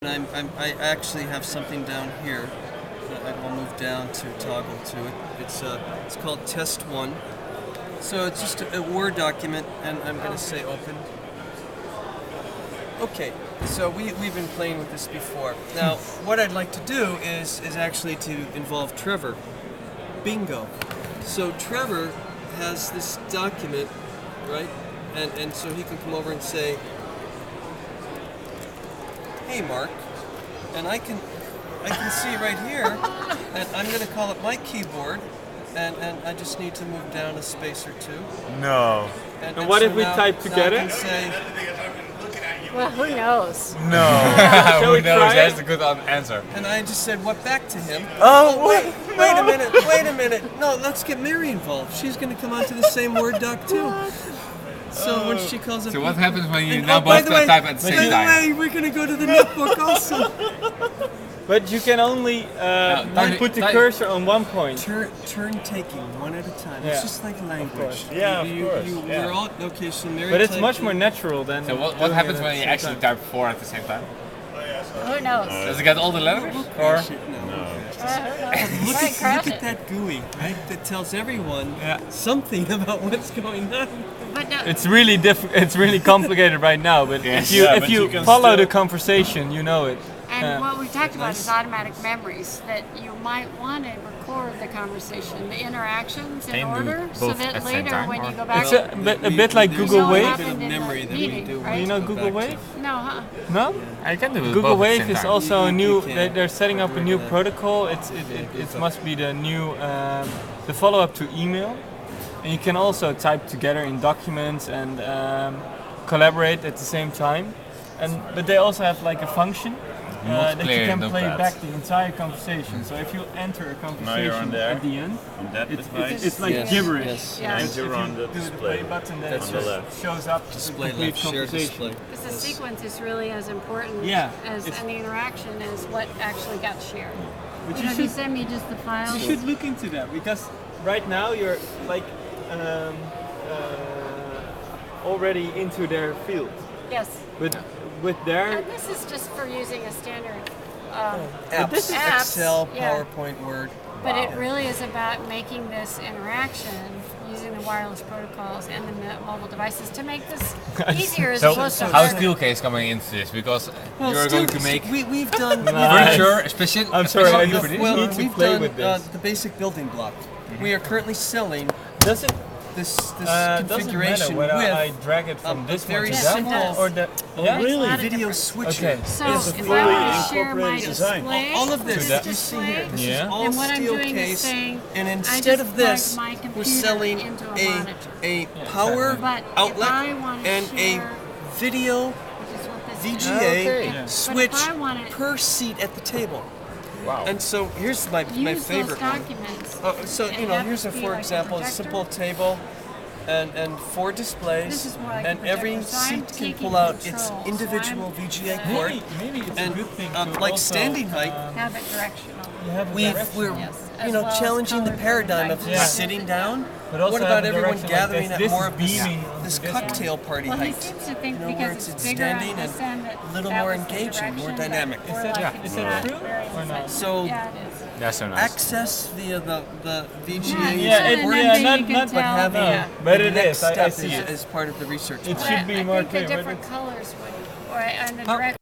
I actually have something down here. I'll move down to toggle to it. It's called Test 1. So it's just a Word document, and I'm going to say open. Okay, so we've been playing with this before. Now, what I'd like to do is actually to involve Trevor. Bingo. So Trevor has this document, right? And so he can come over and say, "Hey, Mark," and I can see right here, and I'm going to call it my keyboard, and I just need to move down a space or two. No. And what if we type together? I can say, well, who knows? No. Who knows? That's a good answer. and I just said, "What back to him?" Oh, Wait a minute. No, let's get Mary involved. She's going to come onto the same Word doc too. So when she calls it. So what happens when you And, now by both the way, type at the same By the time? way, we're going to go to the notebook also. But you can only put the cursor on one point. Turn taking one at a time. Yeah. It's just like language. Yeah, of course. We're all okay. So Mary. But it's typed much it. more natural than. So what doing happens it when at you the same actually time. type 4 at the same time? Who knows? Does it get all the letters? Or No. Who knows? Look Might crash at it. that GUI, right? That tells everyone something about what's going on. But no, It's really It's really complicated right now. But Yes. if you follow the conversation, you know it. and what we talked about is automatic memories, that you might want to record the conversation, the interactions in Can you do order, so both that at the same later time, when or- you go back, It's a bit like There's Google a Wave. bit of memory that we meeting, do. right? You know Go Google back to. Wave? no, huh? No? I can do it Google both at the Wave same is time. also a You new. can. They're setting up a new protocol. It must be the new the follow-up to email, and you can also type together in documents and collaborate at the same time. But they also have like a function that you Multiplayer can play notepad. back the entire conversation. So if you enter a conversation there. at the end, On that device, it's like Yes, gibberish. yes. Yeah. If you're on the do the display play button, then That's it on the just left. shows up Display the complete left, share conversation. display. Because the sequence is really as important Yeah, as it's- and the interaction is what actually got shared. But You you know, if you should send me just the file. You should look into that because right now you're like already into their field. Yes. With their And this is just for using a standard. Apps, this is- Excel, yeah. PowerPoint, Word. But it really is about making this interaction using the wireless protocols and the mobile devices to make this easier as So opposed to how's harder. Steelcase coming into this? Because Well, you're still, going to make we've done. Nice. furniture, especially. I'm sorry, I especially just for this. well, Well, need to we've play done with this. the basic building block. We are currently selling does it this doesn't matter configuration whether I with drag it from a this one very to simple- that one or that? It Yeah. makes a lot of video difference. switcher. Okay. So It's a if I fully want to share my incorporated design. display, All of this, that. you see here, this Yeah. is all then what I'm steel doing is case, saying, and I instead just of this, plug my we're computer selling into a a monitor. power But if outlet I want to and share, a video which is what this is. VGA Okay. Yeah. switch But if I want it- per seat at the table. Wow. And so here's my Use favorite those one. documents. So and you know, have here's it a be for like a example, a projector. simple table, and 4 displays, This is more like a and every projector. So I'm seat can taking pull out its control. So individual I'm, VGA port, Maybe it's and a good thing to like also, standing height. Have it directional. you have a We're direction. Yes, you as know well as challenging the color paradigm of coded Yeah. sitting down. But also What have about a everyone direction like gathering this. at This more is of this, beaming this onto this cocktail party Well, he height? seems to think You know, because where it's it's bigger standing on and this end that a little that more was the engaging, more direction, dynamic. but we're that- like, is it's that not true very or not? insightful. So- yeah, it is. That's so nice. Access via the VGA Yeah, is Yeah, and important, then not- you can not- tell, having yeah. But the it next is. I step see it. is part of the research. It plan. should be I more think clear. the but different it's- colors would, or and the How- direct